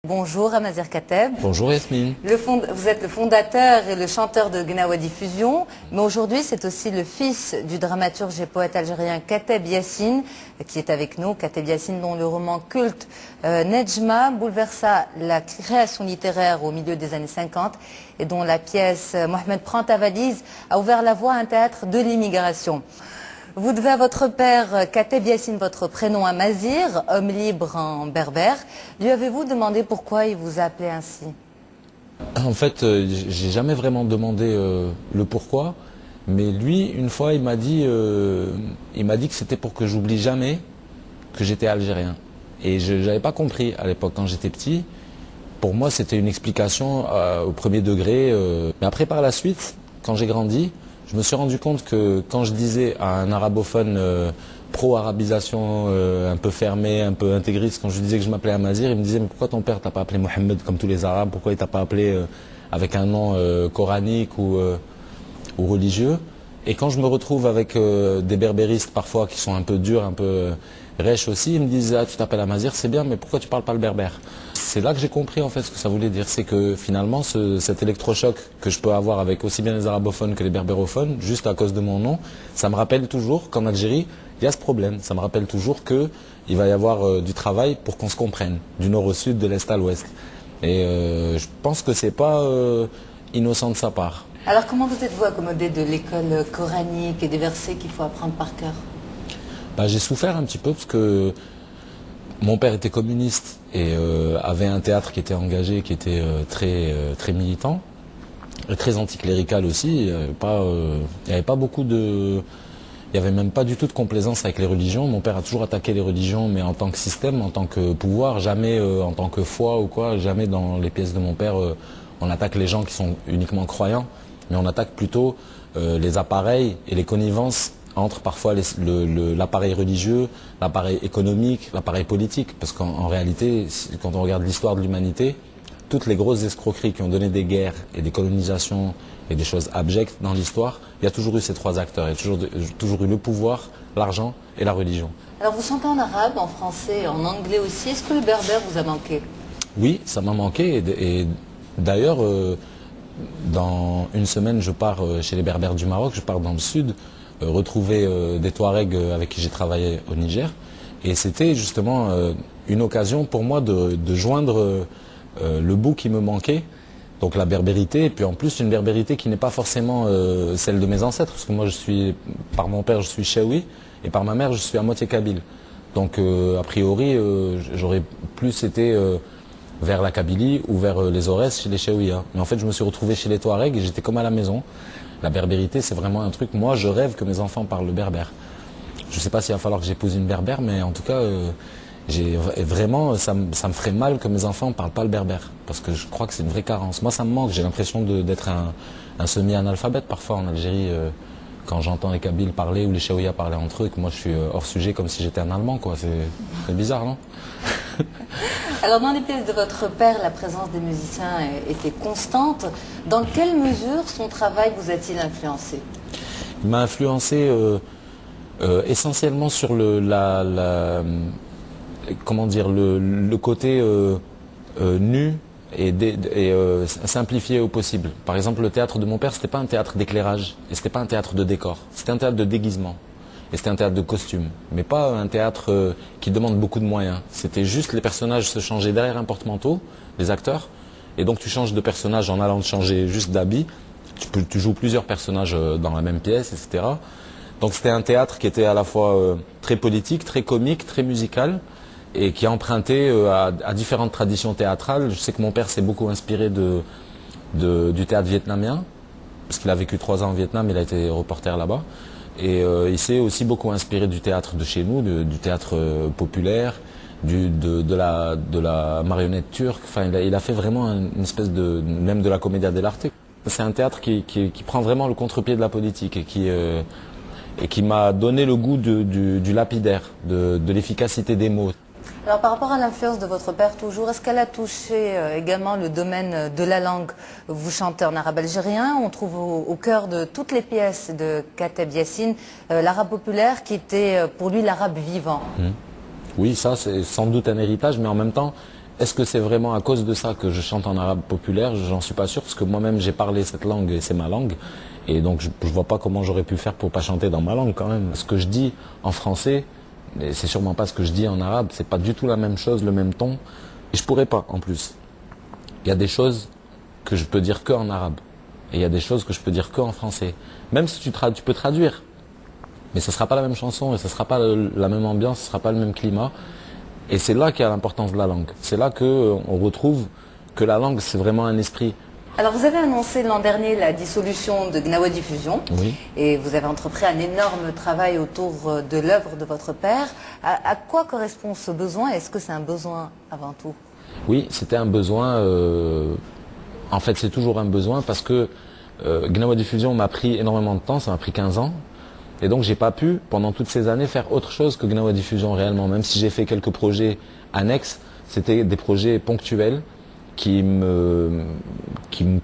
Bonjour Amazir Kateb. Bonjour Yasmine. Vous êtes le fondateur et le chanteur de Gnawa Diffusion, mais aujourd'hui c'est aussi le fils du dramaturge et poète algérien Kateb Yassine qui est avec nous. Kateb Yassine dont le roman culte Nedjma bouleversa la création littéraire au milieu des années 50 et dont la pièce Mohamed prend ta valise a ouvert la voie à un théâtre de l'immigration. Vous devez à votre père, Kateb Yassine, votre prénom Amazir, homme libre en berbère. Lui avez-vous demandé pourquoi il vous appelait ainsi? En fait, j'ai jamais vraiment demandé le pourquoi, mais lui, une fois, il m'a dit que c'était pour que j'oublie jamais que j'étais algérien. Et je n'avais pas compris à l'époque, quand j'étais petit. Pour moi, c'était une explication au premier degré. Mais après, par la suite, quand j'ai grandi, je me suis rendu compte que quand je disais à un arabophone pro-arabisation un peu fermé, un peu intégriste, quand je lui disais que je m'appelais Amazir, il me disait mais pourquoi ton père t'a pas appelé Mohamed comme tous les arabes, pourquoi il t'a pas appelé avec un nom coranique ou religieux. Et quand je me retrouve avec des berbéristes parfois qui sont un peu durs, un peu rêches aussi, ils me disent ah tu t'appelles Amazir, c'est bien, mais pourquoi tu parles pas le berbère? C'est là que j'ai compris en fait ce que ça voulait dire, c'est que finalement cet électrochoc que je peux avoir avec aussi bien les arabophones que les berbérophones, juste à cause de mon nom, ça me rappelle toujours qu'en Algérie, il y a ce problème. Ça me rappelle toujours qu'il va y avoir du travail pour qu'on se comprenne, du nord au sud, de l'est à l'ouest. Et je pense que c'est pas innocent de sa part. Alors comment vous êtes-vous accommodé de l'école coranique et des versets qu'il faut apprendre par cœur? J'ai souffert un petit peu parce que mon père était communiste et avait un théâtre qui était engagé, qui était très militant, et très anticlérical aussi. Il n'y avait pas beaucoup de... Il n'y avait même pas du tout de complaisance avec les religions. Mon père a toujours attaqué les religions, mais en tant que système, en tant que pouvoir, jamais en tant que foi ou quoi, jamais dans les pièces de mon père, on attaque les gens qui sont uniquement croyants, mais on attaque plutôt les appareils et les connivences entre parfois l'appareil religieux, l'appareil économique, l'appareil politique. Parce qu'en réalité, quand on regarde l'histoire de l'humanité, toutes les grosses escroqueries qui ont donné des guerres et des colonisations et des choses abjectes dans l'histoire, il y a toujours eu ces trois acteurs. Il y a toujours eu le pouvoir, l'argent et la religion. Alors vous chantez en arabe, en français, en anglais aussi. Est-ce que le berbère vous a manqué? Oui, ça m'a manqué. Et d'ailleurs, dans une semaine, je pars chez les berbères du Maroc, je pars dans le sud, retrouver des Touaregs avec qui j'ai travaillé au Niger. Et c'était justement une occasion pour moi de joindre le bout qui me manquait, donc la berbérité, et puis en plus une berbérité qui n'est pas forcément celle de mes ancêtres, parce que moi par mon père je suis chaoui, et par ma mère je suis à moitié kabyle. Donc a priori j'aurais plus été vers la Kabylie ou vers les Aurès chez les chaouis. Mais en fait je me suis retrouvé chez les Touaregs et j'étais comme à la maison. La berbérité c'est vraiment un truc, moi je rêve que mes enfants parlent le berbère. Je ne sais pas s'il va falloir que j'épouse une berbère, mais en tout cas vraiment, ça me ferait mal que mes enfants ne parlent pas le berbère, parce que je crois que c'est une vraie carence. Moi, ça me manque, j'ai l'impression d'être un semi-analphabète parfois en Algérie, quand j'entends les Kabyles parler ou les Chaouïas parler entre eux, que moi je suis hors sujet comme si j'étais un Allemand, quoi. C'est bizarre, non? Alors dans les pièces de votre père, la présence des musiciens était constante. Dans quelle mesure son travail vous a-t-il influencé? Il m'a influencé essentiellement sur comment dire, le côté nu et simplifié au possible. Par exemple, le théâtre de mon père, c'était pas un théâtre d'éclairage et c'était pas un théâtre de décor. C'était un théâtre de déguisement et c'était un théâtre de costume, mais pas un théâtre qui demande beaucoup de moyens. C'était juste les personnages se changeaient derrière un porte-manteau, les acteurs, et donc tu changes de personnage en allant te changer juste d'habit. Tu joues plusieurs personnages dans la même pièce, etc. Donc c'était un théâtre qui était à la fois très politique, très comique, très musical, et qui a emprunté à différentes traditions théâtrales. Je sais que mon père s'est beaucoup inspiré du théâtre vietnamien, parce qu'il a vécu 3 ans au Vietnam, il a été reporter là-bas. Et il s'est aussi beaucoup inspiré du théâtre de chez nous, du théâtre populaire, de la marionnette turque. Enfin, il a fait vraiment une espèce même de la commedia dell'arte. C'est un théâtre qui prend vraiment le contre-pied de la politique et qui m'a donné le goût du lapidaire, de l'efficacité des mots. Alors par rapport à l'influence de votre père toujours, est-ce qu'elle a touché également le domaine de la langue? Vous chantez en arabe algérien, on trouve au cœur de toutes les pièces de Kateb Yassine l'arabe populaire qui était pour lui l'arabe vivant. Oui, ça c'est sans doute un héritage, mais en même temps, Est-ce que c'est vraiment à cause de ça que je chante en arabe populaire? J'en suis pas sûr, parce que moi-même j'ai parlé cette langue et c'est ma langue. Et donc je vois pas comment j'aurais pu faire pour pas chanter dans ma langue quand même. Ce que je dis en français, c'est sûrement pas ce que je dis en arabe, c'est pas du tout la même chose, le même ton. Et je pourrais pas en plus. Il y a des choses que je peux dire que en arabe. Et il y a des choses que je peux dire que en français. Même si tu peux traduire. Mais ce sera pas la même chanson et ce sera pas la même ambiance, ce sera pas le même climat. Et c'est là qu'il y a l'importance de la langue. C'est là qu'on retrouve que la langue, c'est vraiment un esprit. Alors vous avez annoncé l'an dernier la dissolution de Gnawa Diffusion. Oui. Et vous avez entrepris un énorme travail autour de l'œuvre de votre père. À quoi correspond ce besoin? Est-ce que c'est un besoin avant tout? Oui, c'était un besoin. En fait, c'est toujours un besoin parce que Gnawa Diffusion m'a pris énormément de temps, ça m'a pris 15 ans. Et donc j'ai pas pu, pendant toutes ces années, faire autre chose que Gnawa Diffusion réellement. Même si j'ai fait quelques projets annexes, c'était des projets ponctuels qui me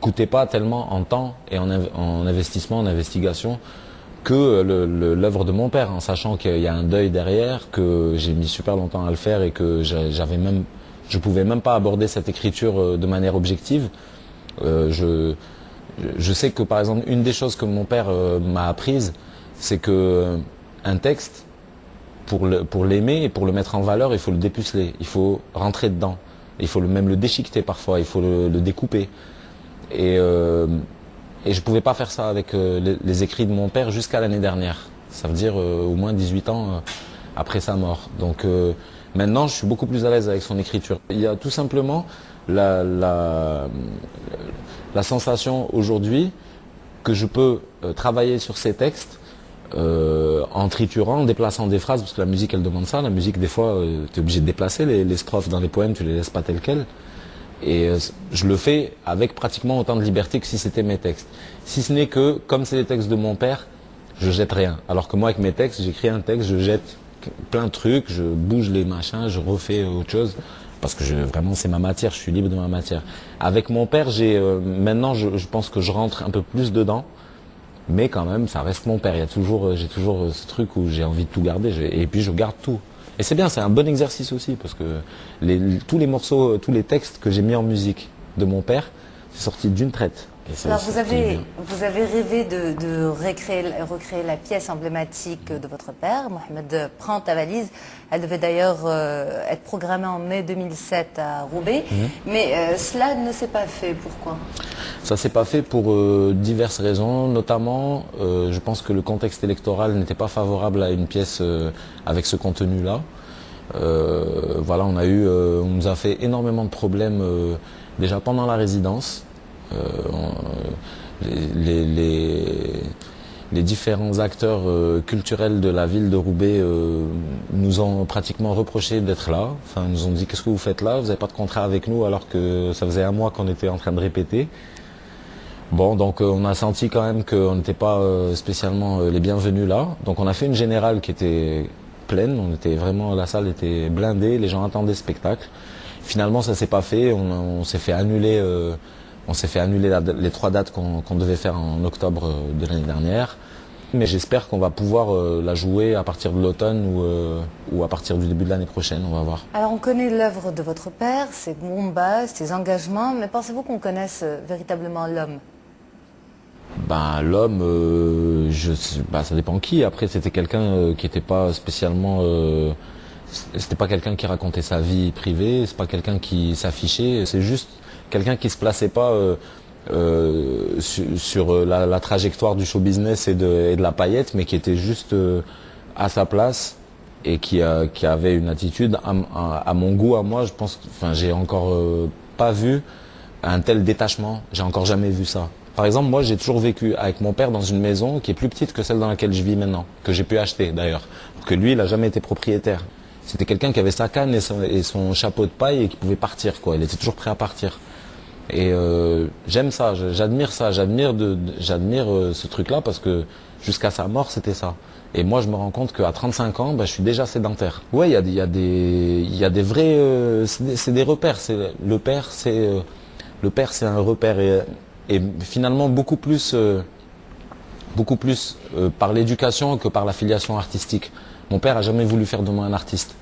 coûtaient pas tellement en temps et en investissement, en investigation, que l'œuvre de mon père, en sachant qu'il y a un deuil derrière, que j'ai mis super longtemps à le faire et que je pouvais même pas aborder cette écriture de manière objective. Je sais que par exemple, une des choses que mon père m'a apprises, c'est que un texte, pour l'aimer et pour le mettre en valeur, il faut le dépuceler, il faut rentrer dedans, il faut même le déchiqueter parfois, il faut le découper. Et je pouvais pas faire ça avec les écrits de mon père jusqu'à l'année dernière. Ça veut dire au moins 18 ans après sa mort. Donc maintenant, je suis beaucoup plus à l'aise avec son écriture. Il y a tout simplement la sensation aujourd'hui que je peux travailler sur ces textes en triturant, en déplaçant des phrases, parce que la musique elle demande ça. La musique des fois tu es obligé de déplacer les strophes dans les poèmes, tu les laisses pas telles quelles. Et je le fais avec pratiquement autant de liberté que si c'était mes textes. Si ce n'est que, comme c'est les textes de mon père, je jette rien. Alors que moi avec mes textes, j'écris un texte, je jette plein de trucs, je bouge les machins, je refais autre chose. Parce que vraiment c'est ma matière, je suis libre de ma matière. Avec mon père, maintenant je pense que je rentre un peu plus dedans. Mais quand même, ça reste mon père. J'ai toujours ce truc où j'ai envie de tout garder. Et puis je garde tout. Et c'est bien, c'est un bon exercice aussi, parce que tous les morceaux, tous les textes que j'ai mis en musique de mon père, c'est sorti d'une traite. Alors vous avez rêvé de recréer la pièce emblématique de votre père, Mohamed, prends ta valise. Elle devait d'ailleurs être programmée en mai 2007 à Roubaix, mais cela ne s'est pas fait. Pourquoi? Ça s'est pas fait pour diverses raisons, notamment je pense que le contexte électoral n'était pas favorable à une pièce avec ce contenu-là. Voilà, on nous a fait énormément de problèmes déjà pendant la résidence. Les différents acteurs culturels de la ville de Roubaix nous ont pratiquement reproché d'être là. Enfin, nous ont dit qu'est-ce que vous faites là? Vous n'avez pas de contrat avec nous alors que ça faisait un mois qu'on était en train de répéter. Bon, donc on a senti quand même qu'on n'était pas spécialement les bienvenus là. Donc on a fait une générale qui était pleine. La salle était blindée, les gens attendaient le spectacle. Finalement, ça s'est pas fait. On s'est fait annuler. On s'est fait annuler les 3 dates qu'on devait faire en octobre de l'année dernière. Mais j'espère qu'on va pouvoir la jouer à partir de l'automne ou à partir du début de l'année prochaine, on va voir. Alors on connaît l'œuvre de votre père, ses combats, ses engagements, mais pensez-vous qu'on connaisse véritablement l'homme? L'homme, ça dépend qui. Après, c'était quelqu'un qui n'était pas spécialement... c'était pas quelqu'un qui racontait sa vie privée, c'est pas quelqu'un qui s'affichait, c'est juste quelqu'un qui se plaçait pas sur la trajectoire du show business et de la paillette, mais qui était juste à sa place et qui avait une attitude à mon goût, à moi. Je pense, j'ai encore pas vu un tel détachement. J'ai encore jamais vu ça. Par exemple, moi, j'ai toujours vécu avec mon père dans une maison qui est plus petite que celle dans laquelle je vis maintenant, que j'ai pu acheter d'ailleurs, parce que lui, il a jamais été propriétaire. C'était quelqu'un qui avait sa canne et son chapeau de paille et qui pouvait partir, quoi. Il était toujours prêt à partir. Et j'aime ça, j'admire ça, j'admire ce truc-là parce que jusqu'à sa mort, c'était ça. Et moi, je me rends compte qu'à 35 ans, je suis déjà sédentaire. Ouais, il y a des vrais, c'est des repères. Le père, c'est un repère et finalement beaucoup plus par l'éducation que par la filiation artistique. Mon père a jamais voulu faire de moi un artiste.